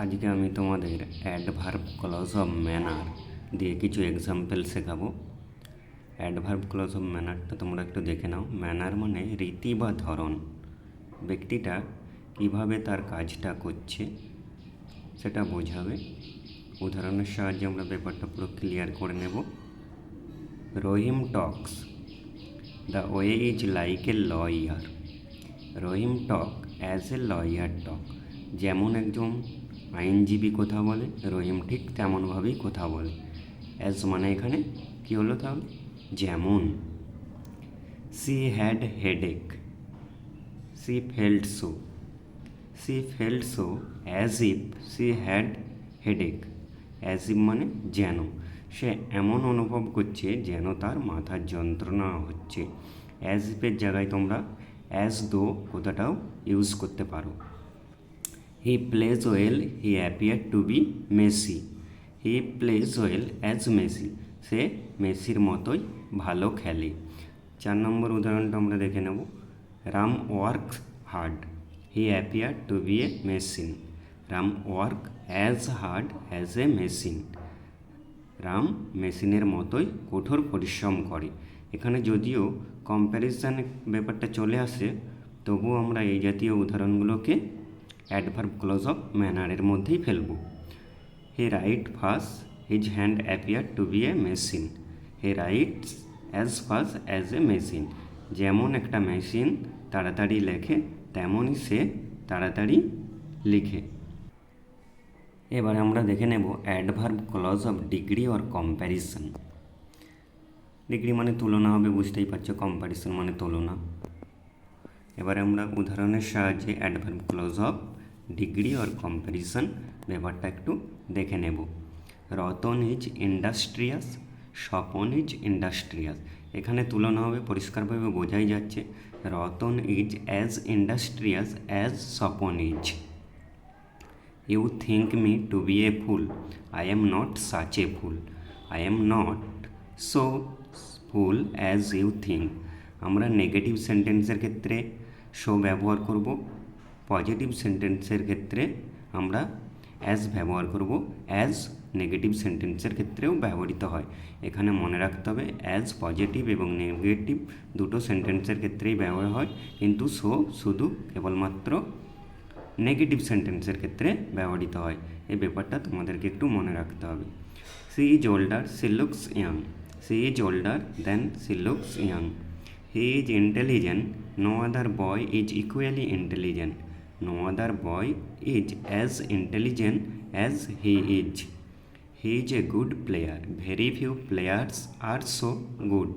আজকে আমি তোমাদের অ্যাডভার্ব ক্লজ অফ ম্যানার দিয়ে কিছু এক্সাম্পল শেখাবো। অ্যাডভার্ব ক্লজ অফ ম্যানারটা তোমরা একটু দেখে নাও। ম্যানার মানে রীতি বা ধরন, ব্যক্তিটা কিভাবে তার কাজটা করছে সেটা বোঝাবে। উদাহরণের সাহায্যে আমরা ব্যাপারটা পুরো ক্লিয়ার করে নেব। Rahim talks the way is like a lawyer. Rahim talk as a lawyer talk. যেমন একজন আইনজীবী কথা বলে, রহিম ঠিক তেমনভাবেই কথা বলে। অ্যাজ মানে এখানে কি হলো তাহলে? যেমন। She had headache, she felt so. She felt so as if she had headache. As if মানে যেন, সে এমন অনুভব করছে যেন তার মাথার যন্ত্রণা হচ্ছে। অ্যাজ ইফের জায়গায় তোমরা অ্যাজ দো কথাটাও ইউজ করতে পারো। He plays well, he appear to be Messi. He plays well as Messi, সে মেসির মতোই ভালো খেলে। 4 নম্বর উদাহরণটা আমরা দেখে নেব। Ram work hard, he appear to be a machine. Ram work as hard as a machine. Ram মেশিনের মতোই কঠোর পরিশ্রম করে। এখানে যদিও কম্প্যারিজন ব্যাপারটা চলে আসে, তবুও আমরা এই জাতীয় উদাহরণগুলোকে অ্যাডভার্ব ক্লজ অফ ম্যানারের মধ্যেই ফেলব। He write fast, his hand appear to be a machine. He writes as fast as a machine. যেমন একটা মেশিন তাড়াতাড়ি লেখে, তেমনই সে তাড়াতাড়ি লিখে। এবারে আমরা দেখে নেব adverb clause of degree or comparison. Degree মানে তুলনা হবে, বুঝতেই পারছো। কম্প্যারিজন মানে তুলনা। এবারে আমরা উদাহরণের সাহায্যে adverb clause of degree or comparison ব্যাপারটা একটু দেখে নেব। Ratan is industrious, Swapan is industrious. এখানে তুলনা হবে, পরিষ্কারভাবে বোঝাই যাচ্ছে। Ratan is as industrious as Swapan is. You think me to be a fool, I am not such a fool. I am not so fool as you think. আমরা নেগেটিভ সেন্টেন্সের ক্ষেত্রে so ব্যবহার করব, পজিটিভ সেন্টেন্সের ক্ষেত্রে আমরা অ্যাজ ব্যবহার করব। অ্যাজ নেগেটিভ সেন্টেন্সের ক্ষেত্রেও ব্যবহৃত হয়। এখানে মনে রাখতে হবে অ্যাজ পজিটিভ এবং নেগেটিভ দুটো সেন্টেন্সের ক্ষেত্রেই ব্যবহার হয়, কিন্তু সো শুধু কেবলমাত্র নেগেটিভ সেন্টেন্সের ক্ষেত্রে ব্যবহৃত হয়। এই ব্যাপারটা তোমাদেরকে একটু মনে রাখতে হবে। She is older, she looks young. She is older then she looks young. He is intelligent, no other boy is equally intelligent. No other boy is as intelligent as he is. He is a good player, very few players are so good.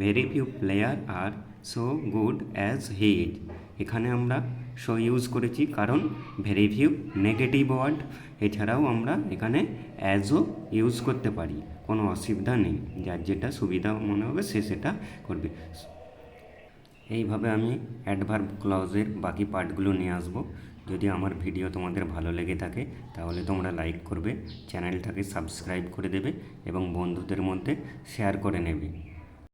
Very few player are so good as he is. এখানে আমরা so use করেছি কারণ very few negative word. এছাড়াও আমরা এখানে অ্যাজও use করতে পারি, কোনো অসুবিধা নেই। যার যেটা সুবিধা মনে হবে সে সেটা করবে। এইভাবে আমি অ্যাডভার্ব ক্লজের বাকি পার্টগুলো নিয়ে আসবো। যদি আমার ভিডিও তোমাদের ভালো লেগে থাকে তাহলে তোমরা লাইক করবে, চ্যানেলটাকে সাবস্ক্রাইব করে দেবে এবং বন্ধুদের মধ্যে শেয়ার করে নেবে।